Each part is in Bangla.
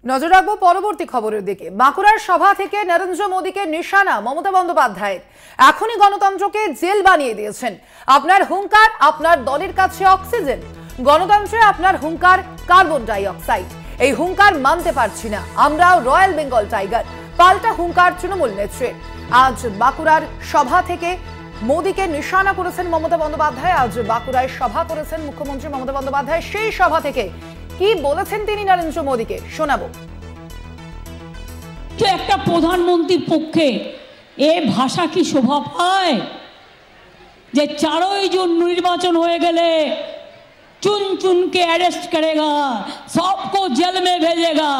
নজর রাখবো পরবর্তী খবরের দিকে। বাঁকুড়ার সভা থেকে নরেন্দ্র মোদীকে নিশানা মমতা বন্দ্যোপাধ্যায়ের। এখনই গণতন্ত্রকে জেল বানিয়ে দিয়েছেন। আপনার হুঙ্কার আপনার দলের কাছে অক্সিজেন, গণতন্ত্রে আপনার হুঙ্কার কার্বন ডাই অক্সাইড। এই হুঙ্কার মানতে পারছি না, আমরাও রয়্যাল বেঙ্গল টাইগার। পাল্টা হুঙ্কার তৃণমূল নেত্রীর। আজ বাঁকুড়ার সভা থেকে মোদীকে নিশানা করেছেন মমতা বন্দ্যোপাধ্যায়। আজ বাঁকুড়ায় সভা করেছেন মুখ্যমন্ত্রী মমতা বন্দ্যোপাধ্যায়। সেই সভা থেকে কি বলেছেন তিনি নরেন্দ্র মোদীকে শোনাবো। একটা প্রধানমন্ত্রীর পক্ষে এ ভাষা কি শোভা পায় যে 4 जून निर्वाचन हो गए चुन चुन के अरेस्ट करेगा, सबको जेल में भेजेगा।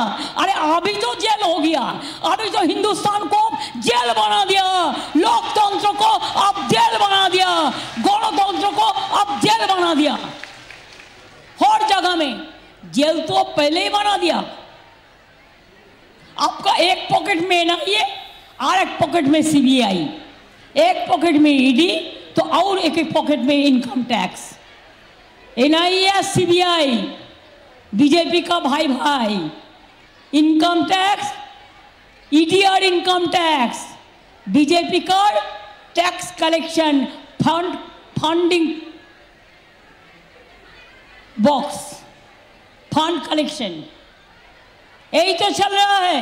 अरे अभी तो जेल हो गया, अभी तो हिंदुस्तान को जेल बना दिया, लोकतंत्र को अब जेल बना दिया, गणतंत्र को अब जेल बना दिया। हर जगह में जेल तो पहले ही बना दिया। आपका एक पॉकेट में एनआईए और एक पॉकेट में सीबीआई, एक पॉकेट में ईडी तो और एक पॉकेट में income tax. NIA CBI BJP का भाई भाई। इनकम टैक्स ईडी और इनकम टैक्स बीजेपी का tax collection funding box, fund collection, यही तो चल रहा है।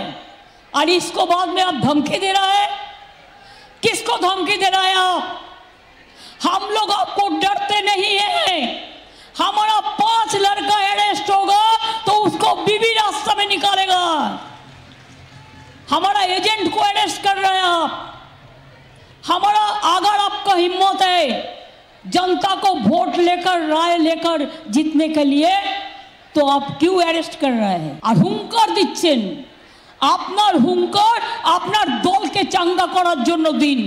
और इसको बाद में आप धमकी दे रहा है। किसको धमकी दे रहा है आप? हम लोग आपको डरते नहीं हैं। हमारा 5 लड़का अरेस्ट होगा तो उसको बीबी रास्ता में निकालेगा। हमारा एजेंट को अरेस्ट कर रहे हैं आप। हमारा अगर आपका हिम्मत है जनता को वोट लेकर राय लेकर जीतने के लिए तो आप क्यों अरेस्ट कर रहे हैं? और हुंकार दिच्छेन। আপনার হুঙ্কার আপনার দলকে চাঙ্গা করার জন্য দিন,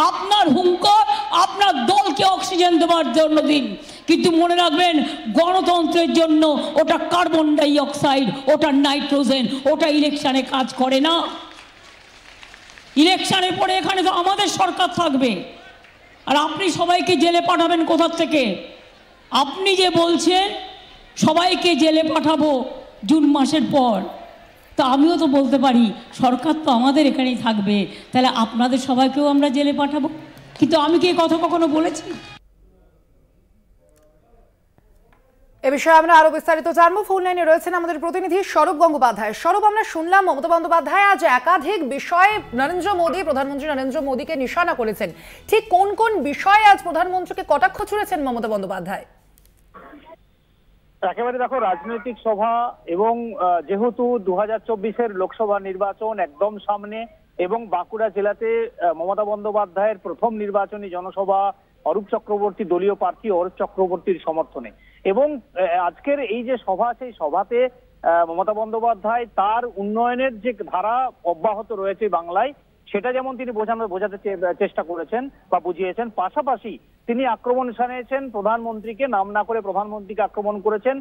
আপনার হুঙ্কার আপনার দলকে অক্সিজেন দেওয়ার জন্য দিন। কিন্তু মনে রাখবেন গণতন্ত্রের জন্য ওটা কার্বন ডাই অক্সাইড, ওটা নাইট্রোজেন, ওটা ইলেকশনে কাজ করে না। ইলেকশনের পরে এখানে তো আমাদের সরকার থাকবে। আর আপনি সবাইকে জেলে পাঠাবেন কোথা থেকে? আপনি যে বলছেন সবাইকে জেলে পাঠাবো জুন মাসের পর, তো আমিও তো বলতে পারি সরকার তো আমাদের এখানেই থাকবে, তাহলে আপনাদের সবাইকেও আমরা জেলে পাঠাবো। কিন্তু আমি কি কথা কখনো বলেছি? এ বিষয়ে আমরা আরো বিস্তারিত জানবো। ফোন লাইনে রয়েছেন আমাদের প্রতিনিধি সৌরভ গঙ্গোপাধ্যায়। সৌরভ, আমরা শুনলাম মমতা বন্দ্যোপাধ্যায় আজ একাধিক বিষয়ে প্রধানমন্ত্রী নরেন্দ্র মোদীকে নিশানা করেছেন। ঠিক কোন কোন বিষয়ে আজ প্রধানমন্ত্রীকে কটাক্ষ ছুড়েছেন মমতা বন্দ্যোপাধ্যায়? একেবারে দেখো, রাজনৈতিক সভা এবং যেহেতু 2024-এর লোকসভা নির্বাচন একদম সামনে এবং বাঁকুড়া জেলাতে মমতা বন্দ্যোপাধ্যায়ের প্রথম নির্বাচনী জনসভা অরূপ চক্রবর্তী, দলীয় প্রার্থী অরূপ চক্রবর্তীর সমর্থনে, এবং আজকের এই যে সভা, সেই সভাতে মমতা বন্দ্যোপাধ্যায় তার উন্নয়নের যে ধারা অব্যাহত রয়েছে বাংলায়, সেটা যেমন তিনি বোঝাতে চেষ্টা করেছেন বা বুঝিয়েছেন, পাশাপাশি তিনি আক্রমণ শানিয়েছেন প্রধানমন্ত্রীকে, নাম না করে প্রধানমন্ত্রীকে আক্রমণ করেছেন।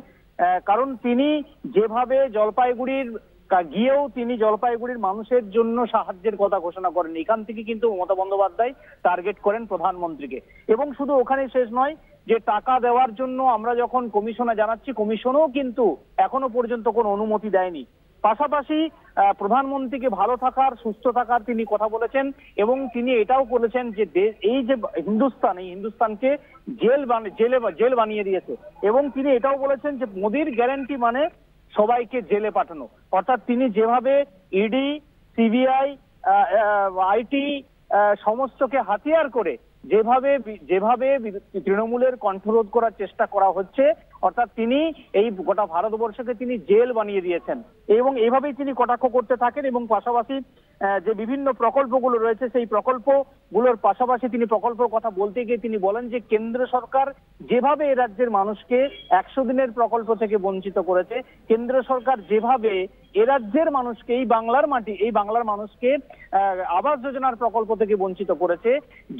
কারণ তিনি যেভাবে জলপাইগুড়ির গিয়েও তিনি জলপাইগুড়ির মানুষের জন্য সাহায্যের কথা ঘোষণা করেন, এখান থেকে কিন্তু মমতা বন্দ্যোপাধ্যায় টার্গেট করেন প্রধানমন্ত্রীকে। এবং শুধু ওখানেই শেষ নয়, যে টাকা দেওয়ার জন্য আমরা যখন কমিশনে জানাচ্ছি, কমিশনও কিন্তু এখনো পর্যন্ত কোনো অনুমতি দেয়নি। পাশাপাশি প্রধানমন্ত্রীকে ভালো থাকার, সুস্থ থাকার তিনি কথা বলেছেন এবং তিনি এটাও বলেছেন যে এই যে হিন্দুস্তানকে জেল বানিয়ে দিয়েছে। এবং তিনি এটাও বলেছেন যে মোদির গ্যারান্টি মানে সবাইকে জেলে পাঠানো। অর্থাৎ তিনি যেভাবে ইডি, সিবিআই, আইটি সমস্তকে হাতিয়ার করে যেভাবে তৃণমূলের কণ্ঠরোধ করার চেষ্টা করা হচ্ছে, অর্থাৎ তিনি এই গোটা ভারতবর্ষকে তিনি জেল বানিয়ে দিয়েছেন এবং এইভাবেই তিনি কটাক্ষ করতে থাকেন। এবং পাশাপাশি যে বিভিন্ন প্রকল্পগুলো রয়েছে, সেই প্রকল্পগুলোর পাশাপাশি তিনি প্রকল্পের কথা বলতে গিয়ে তিনি বলেন যে কেন্দ্র সরকার যেভাবে এ রাজ্যের মানুষকে 100 দিনের প্রকল্প থেকে বঞ্চিত করেছে, কেন্দ্র সরকার যেভাবে এ রাজ্যের মানুষকে, এই বাংলার মানুষকে আবাস যোজনার প্রকল্প থেকে বঞ্চিত করেছে।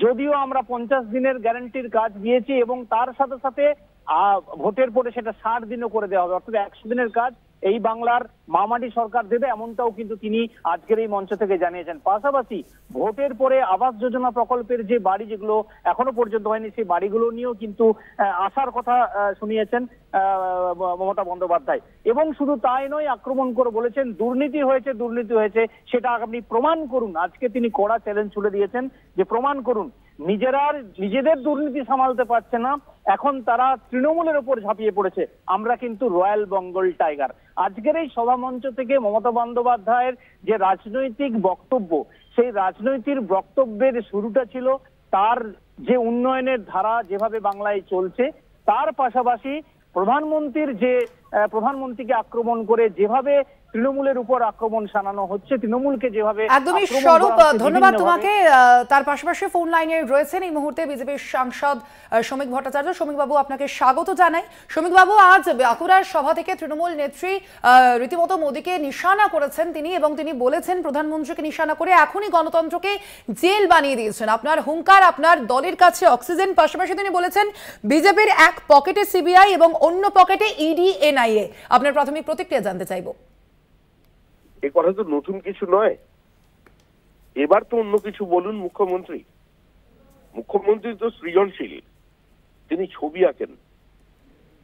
যদিও আমরা 50 দিনের গ্যারান্টির কাজ দিয়েছি এবং তার সাথে সাথে ভোটের পরে সেটা 60 দিনও করে দেওয়া হবে, অর্থাৎ 100 দিনের কাজ এই বাংলার মামাটি সরকার দেবে, এমনটাও কিন্তু তিনি আজকের এই মঞ্চ থেকে জানিয়েছেন। পাশাপাশি ভোটের পরে আবাস যোজনা প্রকল্পের যে বাড়ি যেগুলো এখনো পর্যন্ত হয়নি, সেই বাড়িগুলো নিয়েও কিন্তু আশার কথা শুনিয়েছেন মমতা বন্দ্যোপাধ্যায়। এবং শুধু তাই নয়, আক্রমণ করে বলেছেন দুর্নীতি হয়েছে সেটা আপনি প্রমাণ করুন। আজকে তিনি কড়া চ্যালেঞ্জ ছুড়ে দিয়েছেন যে প্রমাণ করুন। নিজেদের দুর্নীতি সামালতে পারছে না, এখন তারা তৃণমূলের উপর ঝাঁপিয়ে পড়েছে। আমরা কিন্তু রয়্যাল বেঙ্গল টাইগার। আজকের এই সভামঞ্চ থেকে মমতা বন্দ্যোপাধ্যায়ের যে রাজনৈতিক বক্তব্য, সেই রাজনৈতিক বক্তব্যের শুরুটা ছিল তার যে উন্নয়নের ধারা যেভাবে বাংলায় চলছে, তার পাশাপাশি প্রধানমন্ত্রীকে আক্রমণ করে যেভাবে তৃণমূলের উপর আক্রমণ শানানো হচ্ছে, তৃণমূলকে যেভাবে একদমই স্বরূপ, ধন্যবাদ তোমাকে। তার পাশাপাশি ফোন লাইনে রয়েছেন এই মুহূর্তে বিজেপির সাংসদ শ্রমিক ভট্টাচার্য। শ্রমিক বাবু, আপনাকে স্বাগত জানাই। শ্রমিক বাবু, আজ বাঁকুড়ার সভা থেকে তৃণমূল নেত্রী রীতিমতো মোদীকে নিশানা করেছেন তিনি, এবং তিনি বলেছেন প্রধানমন্ত্রীকে নিশানা করে এখনই গণতন্ত্রকে জেল বানিয়ে দিয়েছেন। আপনার হুঙ্কার, আপনার দলের কাছে অক্সিজেন। পাশাপাশি তিনি বলেছেন বিজেপির এক পকেটে সিবিআই এবং অন্য পকেটে ইডি এনআইএ। আপনার প্রাথমিক প্রতিক্রিয়া জানতে চাইবো। এ কথা তো নতুন কিছু নয়, এবার তো অন্য কিছু বলুন মুখ্যমন্ত্রী। মুখ্যমন্ত্রী তো সৃজনশীল, তিনি ছবি আঁকেন,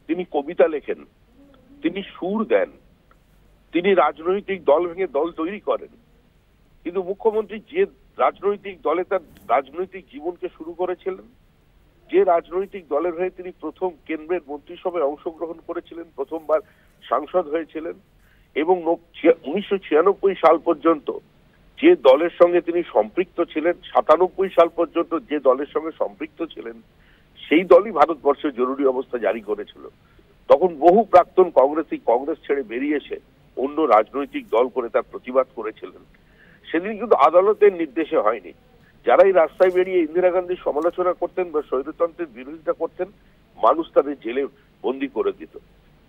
তিনি কবিতা লেখেন, তিনি সুর দেন, তিনি রাজনৈতিক দল ভেঙে দল তৈরি করেন। কিন্তু মুখ্যমন্ত্রী যে রাজনৈতিক দলে তার রাজনৈতিক জীবনকে শুরু করেছিলেন, যে রাজনৈতিক দলের হয়ে তিনি প্রথম কেন্দ্রের মন্ত্রিসভায় অংশগ্রহণ করেছিলেন, প্রথমবার সাংসদ হয়েছিলেন, এবং 1996 সাল পর্যন্ত যে দলের সঙ্গে তিনি সম্পৃক্ত ছিলেন, 97 সাল পর্যন্ত যে দলের সঙ্গে সম্পৃক্ত ছিলেন, সেই দলই ভারতবর্ষে জরুরি অবস্থা জারি করেছিল। তখন বহু প্রাক্তন কংগ্রেস ছেড়ে বেরিয়ে এসে অন্য রাজনৈতিক দল করে তার প্রতিবাদ করেছিলেন। সেদিন কিন্তু আদালতের নির্দেশে হয়নি। যারা এই রাস্তায় বেরিয়ে ইন্দিরা গান্ধীর সমালোচনা করতেন বা স্বৈরতন্ত্রের বিরোধিতা করতেন, মানুষ তাদের জেলে বন্দী করে দিত।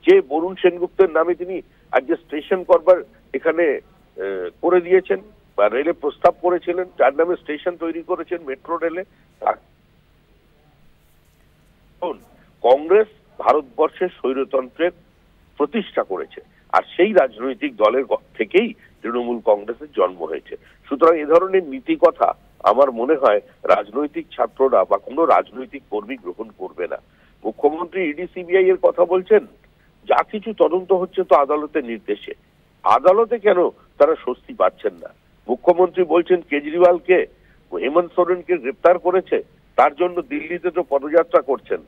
যে বরুণ সেনগুপ্তের নামে তিনি আজকে স্টেশন করবার এখানে করে দিয়েছেন বা রেলে প্রস্তাব করেছিলেন, যার নামে স্টেশন তৈরি করেছেন মেট্রো রেলে, কংগ্রেস ভারতবর্ষের স্বৈরতন্ত্রের প্রতিষ্ঠা করেছে, আর সেই রাজনৈতিক দলের থেকেই তৃণমূল কংগ্রেসের জন্ম হয়েছে। সুতরাং এ ধরনের নীতি কথা আমার মনে হয় রাজনৈতিক ছাত্ররা বা কোনো রাজনৈতিক কর্মী গ্রহণ করবে না। মুখ্যমন্ত্রী ইডি সিবিআই এর কথা বলছেন, যা কিছু তদন্ত হচ্ছে তো আদালতের নির্দেশে। আদালতে কেন তারা স্বস্তি পাচ্ছেন না? মুখ্যমন্ত্রী বলছেন কেজরিওয়ালকে, হেমন্ত সোরেনকে গ্রেপ্তার করেছে, তার জন্য দিল্লিতে তো পদযাত্রা করছেন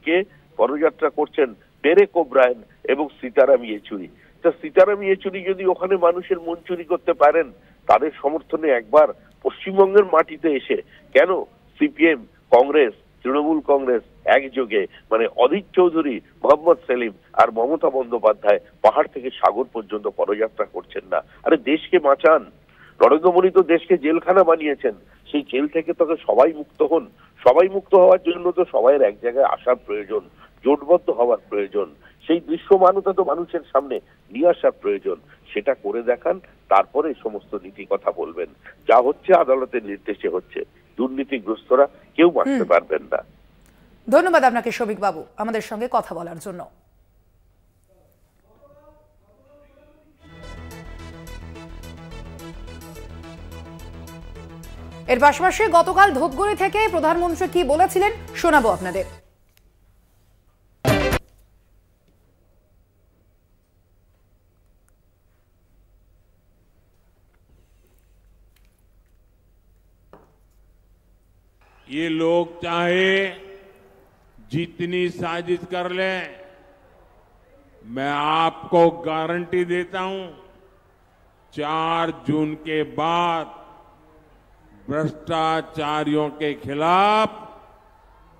কে? পদযাত্রা করছেন ডেরেক ওব্রায়েন এবং সীতারাম ইয়েচুরি। তা সীতারাম ইয়েচুরি যদি ওখানে মানুষের মন চুরি করতে পারেন, তাদের সমর্থনে একবার পশ্চিমবঙ্গের মাটিতে এসে কেন সিপিএম, কংগ্রেস, তৃণমূল কংগ্রেস একযোগে, মানে অধীর চৌধুরী, মোহাম্মদ সেলিম আর মমতা বন্দ্যোপাধ্যায় পাহাড় থেকে সাগর পর্যন্ত পদযাত্রা করছেন না? আরে দেশকে বাঁচান। নরেন্দ্র মোদী তো দেশকে জেলখানা বানিয়েছেন, সেই জেল থেকে তোকে সবাই মুক্ত হন। সবাই মুক্ত হওয়ার জন্য তো সবাই এক জায়গায় আসার প্রয়োজন, জোটবদ্ধ হওয়ার প্রয়োজন, সেই দৃশ্যমানতা তো মানুষের সামনে নিয়ে আসার প্রয়োজন। সেটা করে দেখান, তারপরে সমস্ত নীতি কথা বলবেন। যা হচ্ছে আদালতের নির্দেশে হচ্ছে, দুর্নীতিগ্রস্তরা কেউ বাঁচতে পারবেন না। ধন্যবাদ আপনাকে শফিক বাবু আমাদের সঙ্গে কথা বলার জন্য। এর পাশাপাশি গতকাল ধূপগুড়ি থেকে প্রধানমন্ত্রী কি বলেছিলেন শোনাবো আপনাদের। ये लोग चाहे जितनी साजिश कर लें, मैं आपको गारंटी देता हूं 4 जून के बाद भ्रष्टाचारियों के खिलाफ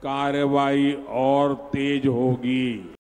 कार्रवाई और तेज होगी।